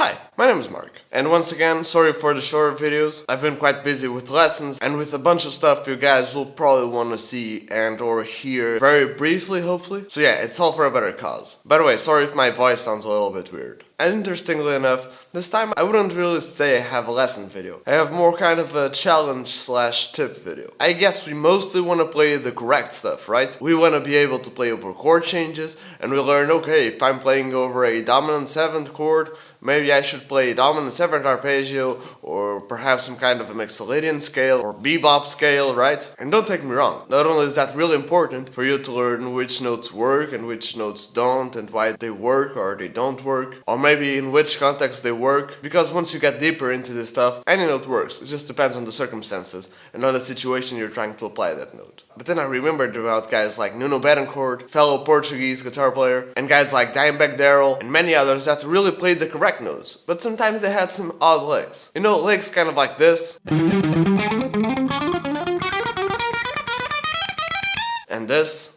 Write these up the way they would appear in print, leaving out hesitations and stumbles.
Hi, my name is Mark, and once again, sorry for the short videos. I've been quite busy with lessons and with a bunch of stuff you guys will probably want to see and or hear very briefly, hopefully. So yeah, it's all for a better cause. By the way, sorry if my voice sounds a little bit weird. And interestingly enough, this time I wouldn't really say I have a lesson video. I have more kind of a challenge/tip video. I guess we mostly want to play the correct stuff, right? We want to be able to play over chord changes, and we learn, okay, if I'm playing over a dominant 7th chord, maybe I should play dominant 7th arpeggio, or perhaps some kind of a Mixolydian scale, or bebop scale, right? And don't take me wrong, not only is that really important for you to learn which notes work and which notes don't, and why they work or they don't work, or maybe in which context they work, because once you get deeper into this stuff, any note works. It just depends on the circumstances and on the situation you're trying to apply that note. But then I remembered about guys like Nuno Bettencourt, fellow Portuguese guitar player, and guys like Dimebag Darrell, and many others that really played the correct notes, but sometimes they had some odd licks. You know, licks kind of like this, and this,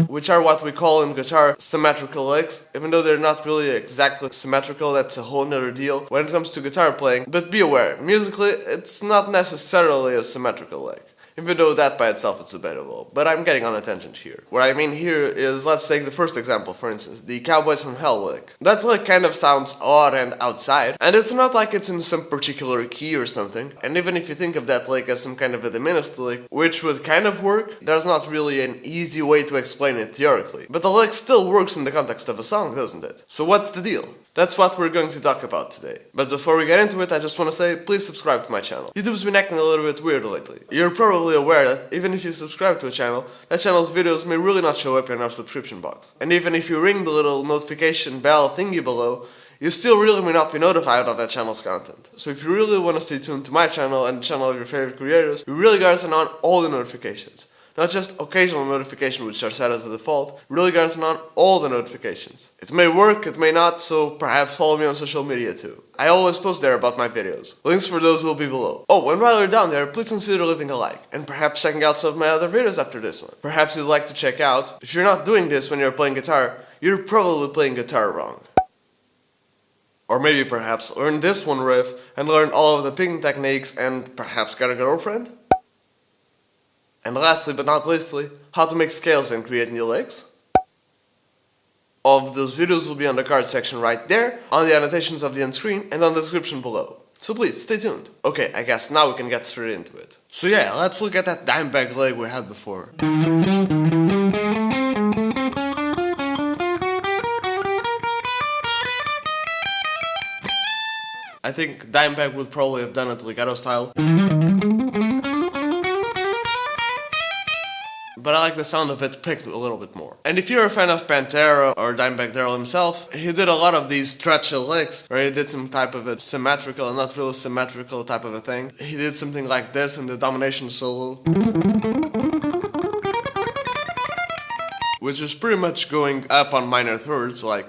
which are what we call in guitar symmetrical licks, even though they're not really exactly symmetrical. That's a whole nother deal when it comes to guitar playing. But be aware, musically, it's not necessarily a symmetrical lick, even though that by itself is debatable. But I'm getting on a tangent here. What I mean here is, let's take the first example, for instance, the Cowboys from Hell lick. That lick kind of sounds odd and outside, and it's not like it's in some particular key or something. And even if you think of that lick as some kind of a diminished lick, which would kind of work, there's not really an easy way to explain it theoretically. But the lick still works in the context of a song, doesn't it? So what's the deal? That's what we're going to talk about today. But before we get into it, I just want to say, please subscribe to my channel. YouTube's been acting a little bit weird lately. You're probably aware that even if you subscribe to a channel, that channel's videos may really not show up in our subscription box. And even if you ring the little notification bell thingy below, you still really may not be notified of that channel's content. So if you really want to stay tuned to my channel and the channel of your favorite creators, you really gotta turn on all the notifications. Not just occasional notifications which are set as the default, really gotta turn on all the notifications. It may work, it may not, so perhaps follow me on social media too. I always post there about my videos. Links for those will be below. Oh, and while you're down there, please consider leaving a like, and perhaps checking out some of my other videos after this one. Perhaps you'd like to check out, if you're not doing this when you're playing guitar, you're probably playing guitar wrong. Or maybe perhaps learn this one riff and learn all of the picking techniques and perhaps get a girlfriend? And lastly but not leastly, how to make scales and create new licks. All of those videos will be on the card section right there, on the annotations of the end screen, and on the description below. So please, stay tuned. Okay, I guess now we can get straight into it. So yeah, let's look at that Dimebag lick we had before. I think Dimebag would probably have done it legato style. But I like the sound of it picked a little bit more. And if you're a fan of Pantera or Dimebag Darrell himself, he did a lot of these stretchy licks, where he did some type of a symmetrical and not really symmetrical type of a thing. He did something like this in the Domination solo, which is pretty much going up on minor thirds, like.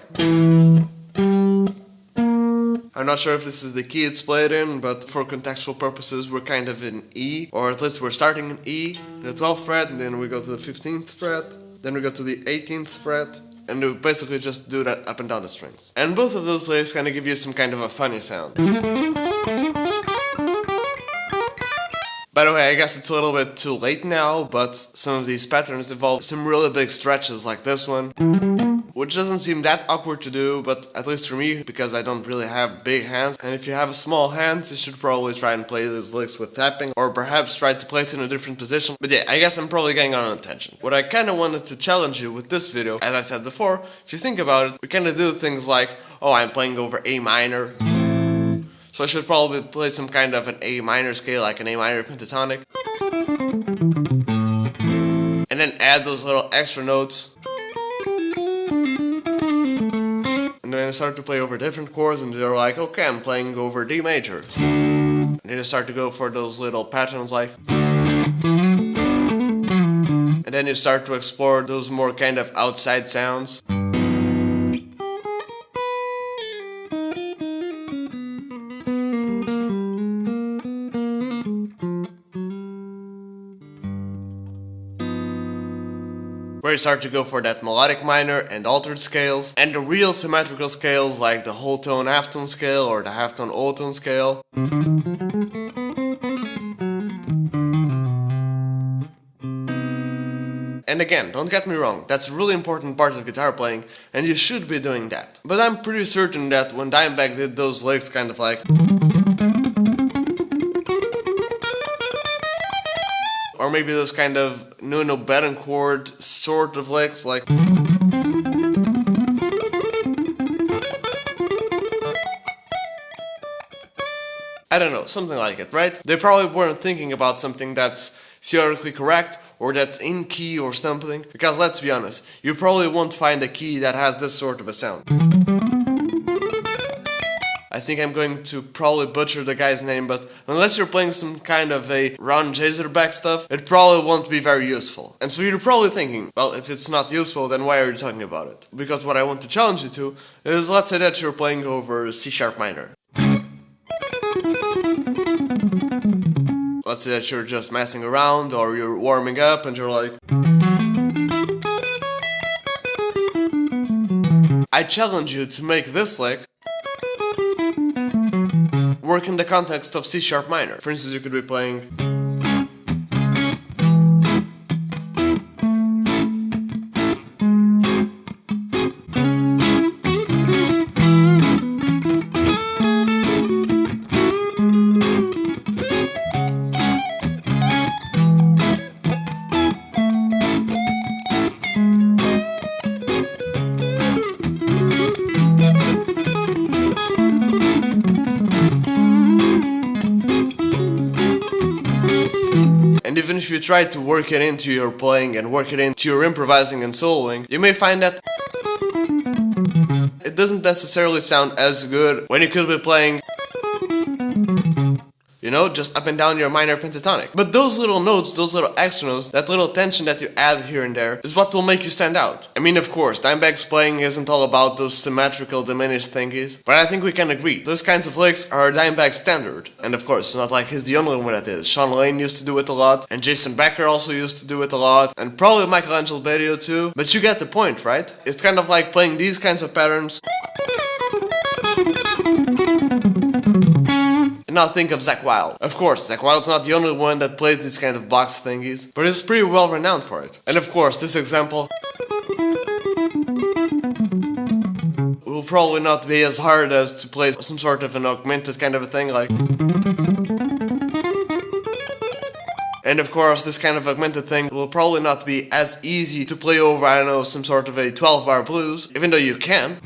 I'm not sure if this is the key it's played in, but for contextual purposes we're kind of in E, or at least we're starting in E, the 12th fret, and then we go to the 15th fret, then we go to the 18th fret, and we basically just do that up and down the strings. And both of those licks kind of give you some kind of a funny sound. By the way, I guess it's a little bit too late now, but some of these patterns involve some really big stretches like this one, which doesn't seem that awkward to do, but at least for me, because I don't really have big hands, and if you have small hands, you should probably try and play these licks with tapping, or perhaps try to play it in a different position. But yeah, I guess I'm probably getting on a tangent. What I kinda wanted to challenge you with this video, as I said before, if you think about it, we kinda do things like, oh, I'm playing over A minor, so I should probably play some kind of an A minor scale, like an A minor pentatonic, and then add those little extra notes. And then I start to play over different chords, and they're like, okay, I'm playing over D major. And then I start to go for those little patterns like. And then you start to explore those more kind of outside sounds. where you start to go for that melodic minor and altered scales, and the real symmetrical scales like the whole tone half tone scale or the half tone whole tone scale. And again, don't get me wrong, that's a really important part of guitar playing, and you should be doing that. But I'm pretty certain that when Dimebag did those licks kind of like, or maybe those kind of Nuno Bettencourt sort of licks like, I don't know, something like it, right? They probably weren't thinking about something that's theoretically correct or that's in key or something, because let's be honest, you probably won't find a key that has this sort of a sound. I think I'm going to probably butcher the guy's name, but unless you're playing some kind of a Ron Jaserback stuff, it probably won't be very useful. And so you're probably thinking, well, if it's not useful, then why are you talking about it? Because what I want to challenge you to is, let's say that you're playing over C sharp minor. Let's say that you're just messing around or you're warming up and you're like, I challenge you to make this lick work in the context of C sharp minor. For instance, you could be playing, and even if you try to work it into your playing and work it into your improvising and soloing, you may find that it doesn't necessarily sound as good when you could be playing, you know, just up and down your minor pentatonic. But those little notes, those little extra notes, that little tension that you add here and there is what will make you stand out. I mean, of course, Dimebag's playing isn't all about those symmetrical diminished thingies, but I think we can agree, those kinds of licks are Dimebag's standard. And of course, it's not like he's the only one that is. Sean Lane used to do it a lot, and Jason Becker also used to do it a lot, and probably Michelangelo Berio too. But you get the point, right? It's kind of like playing these kinds of patterns. And now think of Zakk Wylde. Of course, Zakk Wylde's not the only one that plays these kind of box thingies, but he's pretty well renowned for it. And of course, this example will probably not be as hard as to play some sort of an augmented kind of a thing like. And of course, this kind of augmented thing will probably not be as easy to play over, I don't know, some sort of a 12-bar blues, even though you can.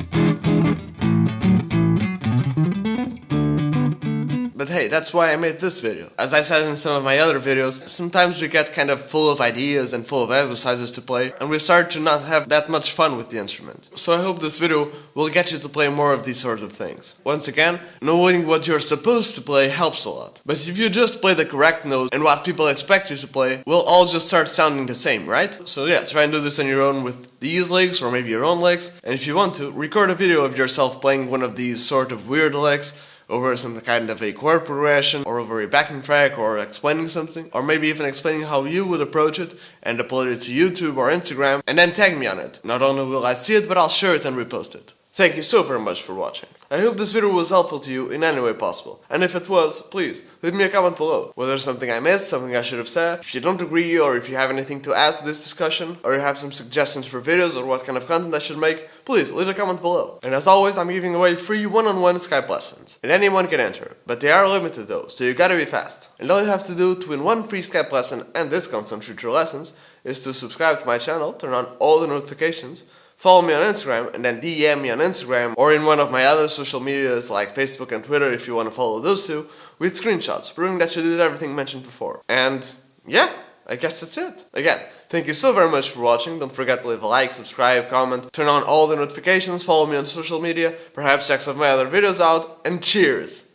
But hey, that's why I made this video. As I said in some of my other videos, sometimes we get kind of full of ideas and full of exercises to play, and we start to not have that much fun with the instrument. So I hope this video will get you to play more of these sorts of things. Once again, knowing what you're supposed to play helps a lot. But if you just play the correct notes and what people expect you to play, we'll all just start sounding the same, right? So yeah, try and do this on your own with these licks or maybe your own licks, and if you want to, record a video of yourself playing one of these sort of weird licks over some kind of a chord progression, or over a backing track, or explaining something, or maybe even explaining how you would approach it, and upload it to YouTube or Instagram, and then tag me on it. Not only will I see it, but I'll share it and repost it. Thank you so very much for watching. I hope this video was helpful to you in any way possible, and if it was, please, leave me a comment below. Whether there's something I missed, something I should have said, if you don't agree, or if you have anything to add to this discussion, or you have some suggestions for videos or what kind of content I should make, please leave a comment below. And as always, I'm giving away free one-on-one Skype lessons, and anyone can enter, but they are limited though, so you gotta be fast. And all you have to do to win one free Skype lesson and discounts on future lessons is to subscribe to my channel, turn on all the notifications, follow me on Instagram, and then DM me on Instagram or in one of my other social medias like Facebook and Twitter if you want to follow those two, with screenshots proving that you did everything mentioned before. And yeah, I guess that's it. Again, thank you so very much for watching. Don't forget to leave a like, subscribe, comment, turn on all the notifications, follow me on social media, perhaps check some of my other videos out, and cheers!